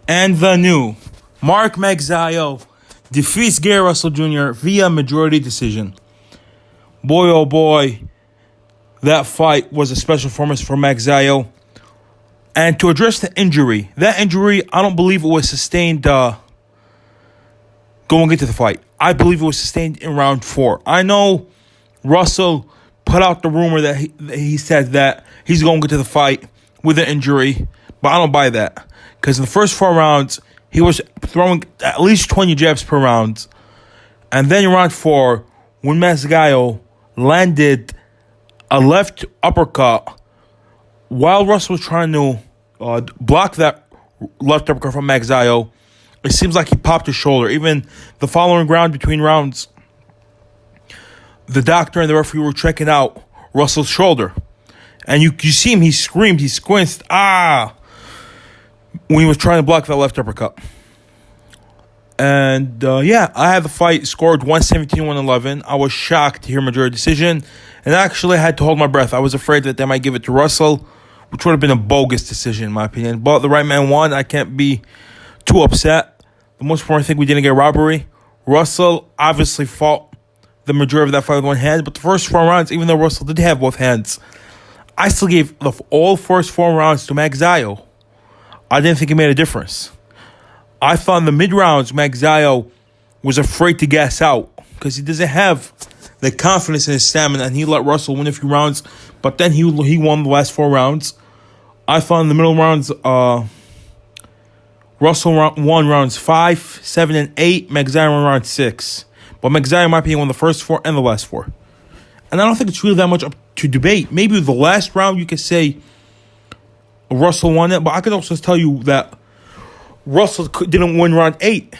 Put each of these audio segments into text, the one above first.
And the new Magsayo defeats Gary Russell Jr. via majority decision. Boy, oh boy, that fight was a special performance for Magsayo. And to address the injury, I don't believe it was sustained going into the fight. I believe it was sustained in round 4. I know Russell put out the rumor that he said that he's going to get to the fight with an injury, but I don't buy that. Because in the first 4 rounds, he was throwing at least 20 jabs per round. And then in round 4, when Magsayo landed a left uppercut, while Russell was trying to block that left uppercut from Magsayo, it seems like he popped his shoulder. Even the following round, between rounds, the doctor and the referee were checking out Russell's shoulder. And you see him, he screamed, he squinted, when he was trying to block that left uppercut. And I had the fight scored 117-111. I was shocked to hear majority decision. And actually I had to hold my breath. I was afraid that they might give it to Russell, which would have been a bogus decision in my opinion. But the right man won. I can't be too upset. The most important thing, we didn't get robbery. Russell obviously fought the majority of that fight with one hand. But the first 4 rounds, even though Russell did have both hands, I still gave all first 4 rounds to Magsayo. I didn't think it made a difference. I thought in the mid-rounds, Magsayo was afraid to gas out because he doesn't have the confidence in his stamina, and he let Russell win a few rounds, but then he won the last 4 rounds. I thought in the middle rounds, Russell won rounds 5, 7, and 8. Magsayo won round 6. But Magsayo might be won the first 4 and the last 4. And I don't think it's really that much up to debate. Maybe the last round you could say Russell won it, but I could also tell you that Russell didn't win round 8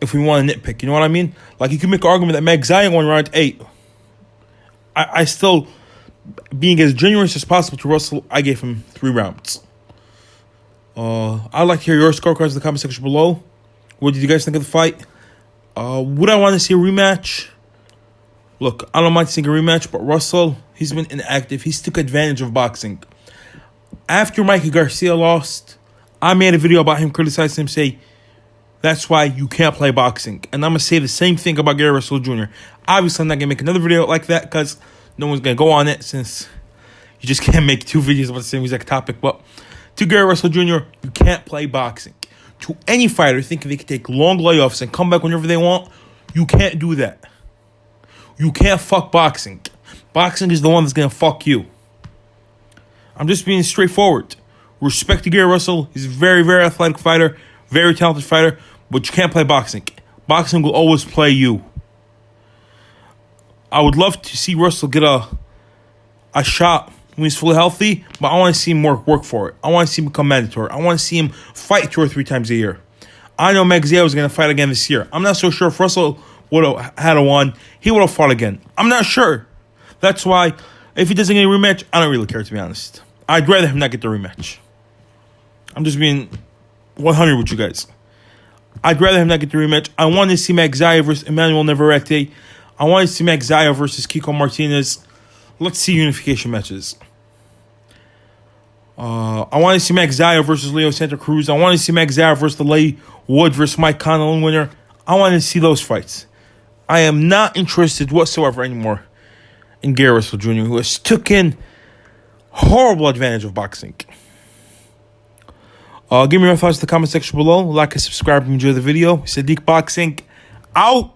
if we want to nitpick. You know what I mean? Like, you can make an argument that Magsayo won round 8. I still, being as generous as possible to Russell, I gave him 3 rounds. I'd like to hear your scorecards in the comment section below. What did you guys think of the fight? Would I want to see a rematch? Look, I don't mind seeing a rematch, but Russell, he's been inactive. He's took advantage of boxing. After Mikey Garcia lost, I made a video about him criticizing him, say, that's why you can't play boxing. And I'm going to say the same thing about Gary Russell Jr. Obviously, I'm not going to make another video like that because no one's going to go on it since you just can't make 2 videos about the same exact topic. But to Gary Russell Jr., you can't play boxing. To any fighter thinking they can take long layoffs and come back whenever they want, you can't do that. You can't fuck boxing. Boxing is the one that's going to fuck you. I'm just being straightforward. Respect to Gary Russell. He's a very, very athletic fighter, very talented fighter, but you can't play boxing. Boxing will always play you. I would love to see Russell get a shot when he's fully healthy, but I want to see him work for it. I want to see him become mandatory. I want to see him fight 2 or 3 times a year. I know Magsayo is going to fight again this year. I'm not so sure if Russell would have had a won, he would have fought again. I'm not sure. That's why, if he doesn't get a rematch, I don't really care, to be honest. I'd rather him not get the rematch. I'm just being 100 with you guys. I'd rather him not get the rematch. I want to see Magsayo versus Emmanuel Navarrete. I want to see Magsayo versus Kiko Martinez. Let's see unification matches. I want to see Magsayo versus Leo Santa Cruz. I want to see Magsayo versus the Leigh Wood versus Mike Conlon winner. I want to see those fights. I am not interested whatsoever anymore in Gary Russell Jr., who has taken horrible advantage of boxing. Give me your thoughts in the comment section below. Like and subscribe and enjoy the video. Sadiq Boxing out.